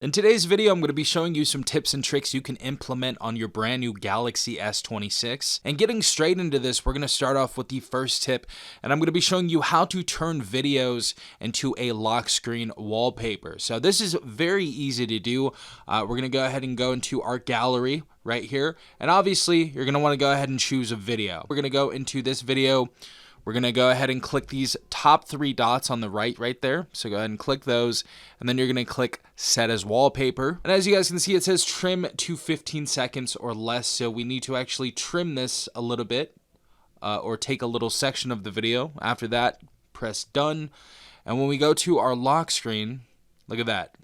In today's video, I'm going to be showing you some tips and tricks you can implement on your brand new Galaxy S26. And getting straight into this, we're going to start off with the first tip, and I'm going to be showing you how to turn videos into a lock screen wallpaper. So this is very easy to do. We're going to go ahead and go into our gallery right here, and obviously you're going to want to go ahead and choose a video. We're going to go into this video. We're going to go ahead and click these top three dots on the right there. So go ahead and click those, and then you're going to click set as wallpaper. And as you guys can see, it says trim to 15 seconds or less. So we need to actually trim this a little bit or take a little section of the video. After that, press done. And when we go to our lock screen, look at that.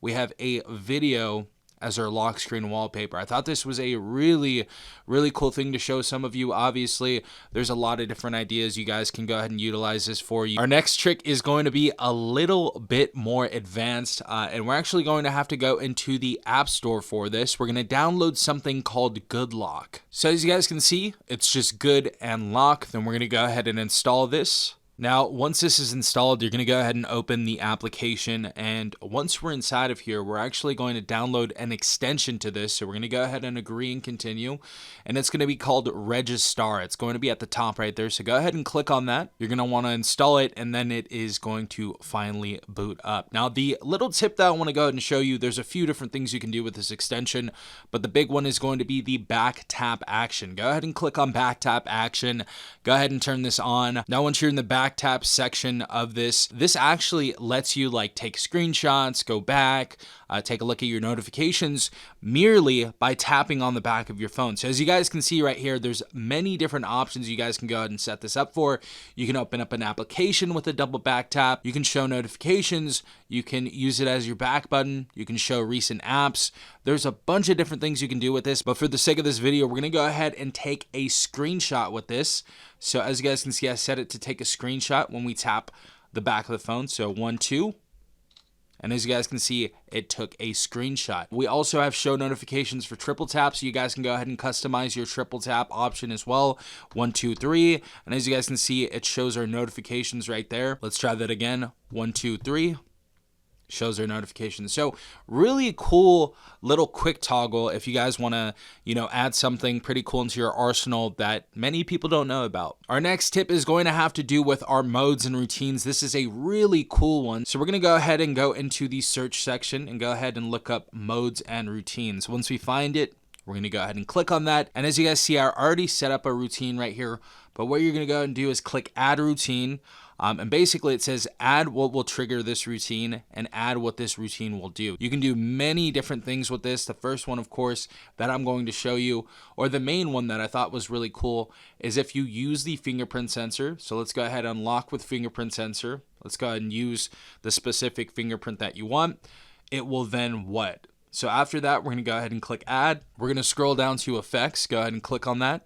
We have a video as our lock screen wallpaper. I thought this was a really cool thing to show some of you. Obviously, there's a lot of different ideas you guys can go ahead and utilize this for you. Our next trick is going to be a little bit more advanced, and we're actually going to have to go into the App Store for this. We're going to download something called Good Lock. So as you guys can see, it's just Good and Lock. Then we're going to go ahead and install this. Now, once this is installed, you're going to go ahead and open the application, and once we're inside of here, we're actually going to download an extension to this. So we're going to go ahead and agree and continue, and it's going to be called Registar. It's going to be at the top right there, so go ahead and click on that. You're going to want to install it, and then it is going to finally boot up. Now, the little tip that I want to go ahead and show you, there's a few different things you can do with this extension, but the big one is going to be the back tap action. Go ahead and click on back tap action. Go ahead and turn this on. Now, once you're in the back tap section of this actually lets you like take screenshots, go back, take a look at your notifications merely by tapping on the back of your phone. So as you guys can see right here, there's many different options you guys can go ahead and set this up for. You can open up an application with a double back tap. You can show notifications. You can use it as your back button. You can show recent apps. There's a bunch of different things you can do with this, but for the sake of this video, we're going to go ahead and take a screenshot with this. So as you guys can see, I set it to take a screenshot when we tap the back of the phone. So 1, 2. And as you guys can see, it took a screenshot. We also have show notifications for triple tap, so you guys can go ahead and customize your triple tap option as well. 1, 2, 3. And as you guys can see, it shows our notifications right there. Let's try that again. 1, 2, 3. Shows our notifications. So really cool little quick toggle if you guys want to, add something pretty cool into your arsenal that many people don't know about. Our next tip is going to have to do with our modes and routines. This is a really cool one. So we're going to go ahead and go into the search section and go ahead and look up modes and routines. Once we find it, we're going to go ahead and click on that. And as you guys see, I already set up a routine right here. But what you're going to go and do is click add routine. And basically it says add what will trigger this routine and add what this routine will do. You can do many different things with this. The first one, of course, that I'm going to show you, or the main one that I thought was really cool, is if you use the fingerprint sensor. So let's go ahead and unlock with fingerprint sensor. Let's go ahead and use the specific fingerprint that you want. It will then what? So after that, we're going to go ahead and click add. We're going to scroll down to effects. Go ahead and click on that.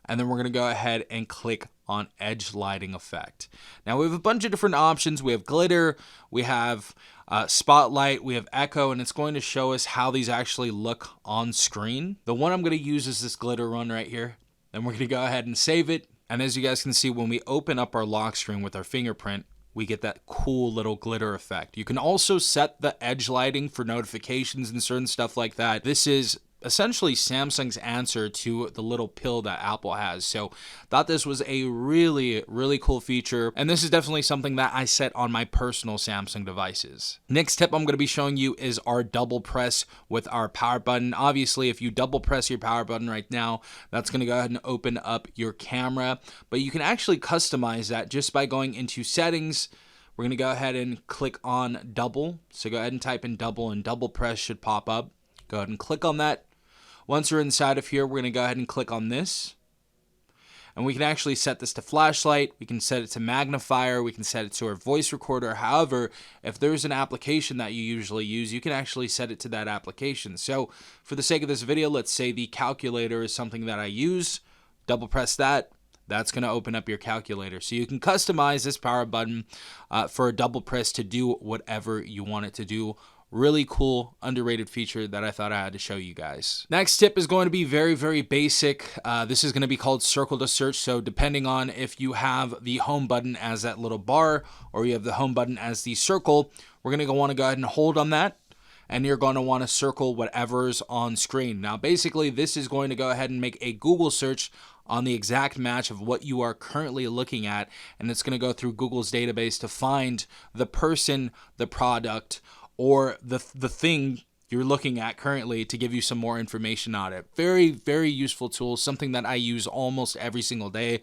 And then we're going to go ahead and click on edge lighting effect. Now we have a bunch of different options. We have glitter, we have spotlight, we have echo, and it's going to show us how these actually look on screen. The one I'm going to use is this glitter one right here. Then we're going to go ahead and save it. And as you guys can see, when we open up our lock screen with our fingerprint, we get that cool little glitter effect. You can also set the edge lighting for notifications and certain stuff like that. This is essentially Samsung's answer to the little pill that Apple has. So thought this was a really cool feature, and this is definitely something that I set on my personal Samsung devices. Next tip I'm going to be showing you is our double press with our power button. Obviously, if you double press your power button right now, that's going to go ahead and open up your camera, but you can actually customize that just by going into settings. We're going to go ahead and click on double. So go ahead and type in double, and double press should pop up. Go ahead and click on that. Once you're inside of here, we're going to go ahead and click on this. And we can actually set this to flashlight. We can set it to magnifier. We can set it to our voice recorder. However, if there's an application that you usually use, you can actually set it to that application. So for the sake of this video, let's say the calculator is something that I use. Double press that. That's going to open up your calculator. So you can customize this power button for a double press to do whatever you want it to do. Really cool, underrated feature that I thought I had to show you guys. Next tip is going to be very basic. This is going to be called circle to search. So depending on if you have the home button as that little bar or you have the home button as the circle, we're going to want to go ahead and hold on that. and you're going to want to circle whatever's on screen. Now, basically, this is going to go ahead and make a Google search on the exact match of what you are currently looking at, and it's going to go through Google's database to find the person, the product, or the thing you're looking at currently to give you some more information on it. Very, very useful tool, something that I use almost every single day.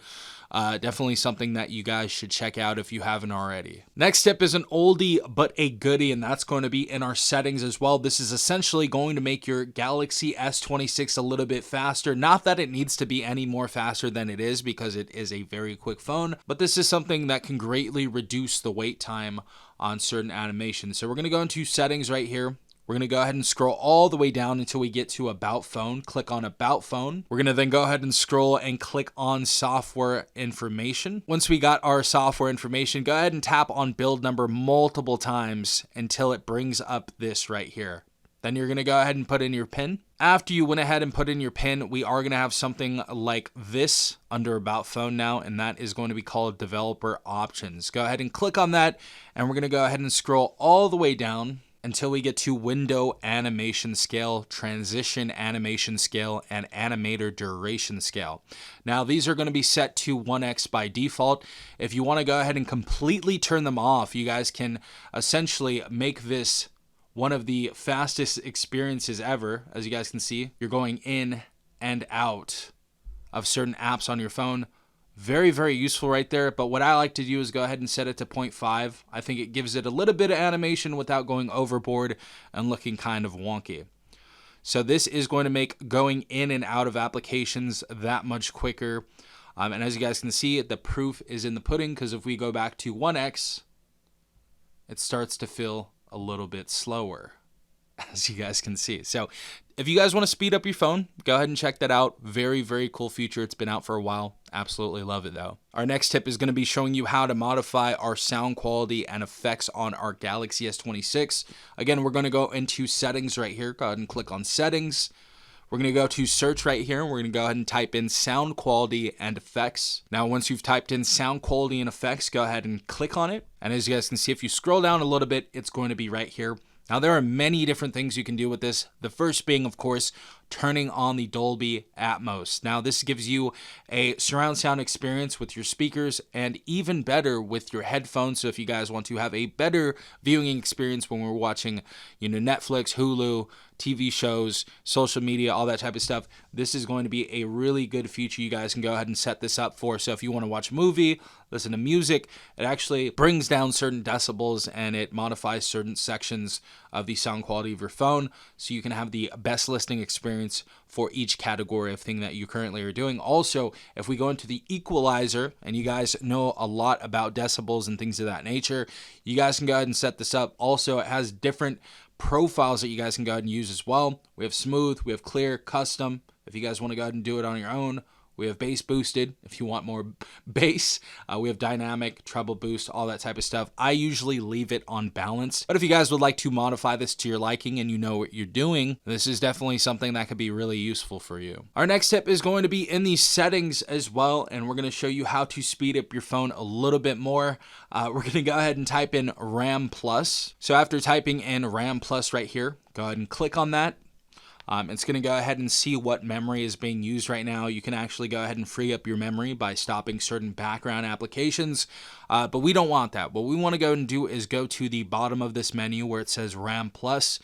Definitely something that you guys should check out if you haven't already. Next tip is an oldie but a goodie, and that's going to be in our settings as well. This is essentially going to make your Galaxy S26 a little bit faster. Not that it needs to be any more faster than it is, because it is a very quick phone, but this is something that can greatly reduce the wait time on certain animations. So we're going to go into settings right here. We're going to go ahead and scroll all the way down until we get to About Phone. Click on About Phone. We're going to then go ahead and scroll and click on Software Information. Once we got our software information, go ahead and tap on Build Number multiple times until it brings up this right here. Then you're going to go ahead and put in your PIN. After you went ahead and put in your PIN, we are going to have something like this under About Phone now, and that is going to be called Developer Options. Go ahead and click on that, and we're going to go ahead and scroll all the way down until we get to Window Animation Scale, Transition Animation Scale, and Animator Duration Scale. Now, these are going to be set to 1x by default. If you want to go ahead and completely turn them off, you guys can essentially make this one of the fastest experiences ever. As you guys can see, you're going in and out of certain apps on your phone. Very, very useful right there. But what I like to do is go ahead and set it to 0.5. I think it gives it a little bit of animation without going overboard and looking kind of wonky. So this is going to make going in and out of applications that much quicker. And as you guys can see, the proof is in the pudding, because if we go back to 1x, it starts to feel a little bit slower, as you guys can see. So if you guys want to speed up your phone, go ahead and check that out. Very, very cool feature. It's been out for a while. Absolutely love it though. Our next tip is going to be showing you how to modify our sound quality and effects on our Galaxy S26. Again, we're going to go into settings right here. Go ahead and click on settings. We're going to go to search right here. We're going to go ahead and type in sound quality and effects. Now, once you've typed in sound quality and effects, go ahead and click on it. And as you guys can see, if you scroll down a little bit, it's going to be right here. Now, there are many different things you can do with this. The first being, of course, turning on the Dolby Atmos. Now, this gives you a surround sound experience with your speakers, and even better with your headphones. So if you guys want to have a better viewing experience when we're watching, Netflix, Hulu, TV shows, social media, all that type of stuff, this is going to be a really good feature you guys can go ahead and set this up for. So if you want to watch a movie, listen to music, it actually brings down certain decibels and it modifies certain sections of the sound quality of your phone, so you can have the best listening experience for each category of thing that you currently are doing. Also, if we go into the equalizer, and you guys know a lot about decibels and things of that nature, you guys can go ahead and set this up. Also, it has different profiles that you guys can go ahead and use as well. We have smooth, we have clear, custom. If you guys want to go ahead and do it on your own, we have bass boosted if you want more bass. We have dynamic, treble boost, all that type of stuff. I usually leave it on balance, but if you guys would like to modify this to your liking and you know what you're doing, this is definitely something that could be really useful for you. Our next tip is going to be in the settings as well, and we're going to show you how to speed up your phone a little bit more. We're going to go ahead and type in RAM Plus. So after typing in RAM Plus right here, go ahead and click on that. It's going to go ahead and see what memory is being used right now. You can actually go ahead and free up your memory by stopping certain background applications, but we don't want that. What we want to go and do is go to the bottom of this menu where it says RAM Plus.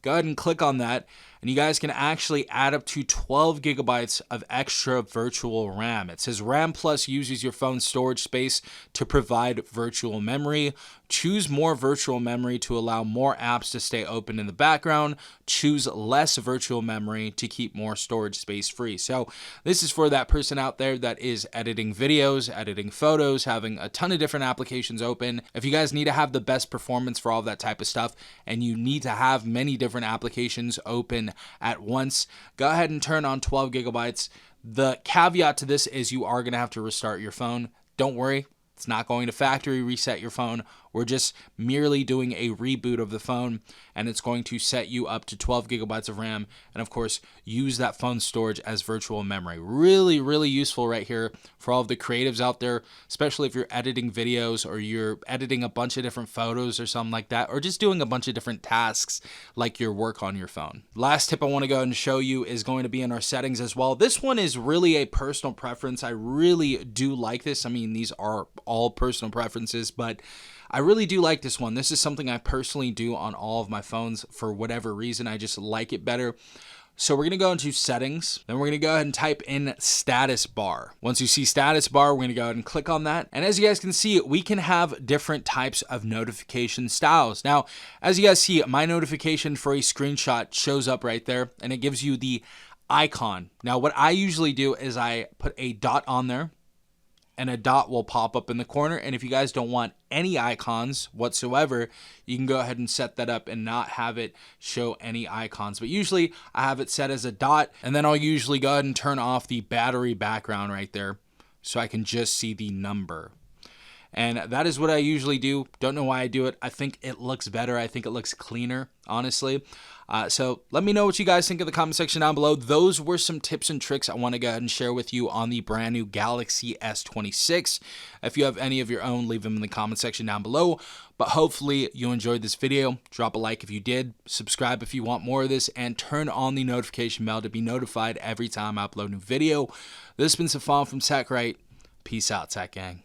Go ahead and click on that, and you guys can actually add up to 12 gigabytes of extra virtual RAM. It says RAM Plus uses your phone's storage space to provide virtual memory. Choose more virtual memory to allow more apps to stay open in the background. Choose less virtual memory to keep more storage space free. So this is for that person out there that is editing videos, editing photos, having a ton of different applications open. If you guys need to have the best performance for all that type of stuff, and you need to have many different applications open at once, go ahead and turn on 12 gigabytes. The caveat to this is you are going to have to restart your phone. Don't worry. It's not going to factory reset your phone. We're just merely doing a reboot of the phone, and it's going to set you up to 12 gigabytes of RAM, and of course, use that phone storage as virtual memory. Really, really useful right here for all of the creatives out there, especially if you're editing videos or you're editing a bunch of different photos or something like that, or just doing a bunch of different tasks like your work on your phone. Last tip I want to go ahead and show you is going to be in our settings as well. This one is really a personal preference. I really do like this. I mean, these are all personal preferences, but I really do like this one. This is something I personally do on all of my phones for whatever reason. I just like it better. So we're going to go into settings, then we're going to go ahead and type in status bar. Once you see status bar, we're going to go ahead and click on that. And as you guys can see, we can have different types of notification styles. Now, as you guys see, my notification for a screenshot shows up right there, and it gives you the icon. Now, what I usually do is I put a dot on there, and a dot will pop up in the corner. And if you guys don't want any icons whatsoever, you can go ahead and set that up and not have it show any icons. But usually I have it set as a dot, and then I'll usually go ahead and turn off the battery background right there so I can just see the number. And that is what I usually do. Don't know why I do it. I think it looks better. I think it looks cleaner, honestly. So let me know what you guys think in the comment section down below. Those were some tips and tricks I want to go ahead and share with you on the brand new Galaxy S26. If you have any of your own, leave them in the comment section down below. But hopefully you enjoyed this video. Drop a like if you did. Subscribe if you want more of this. And turn on the notification bell to be notified every time I upload a new video. This has been Safan from TechRight. Peace out, Tech Gang.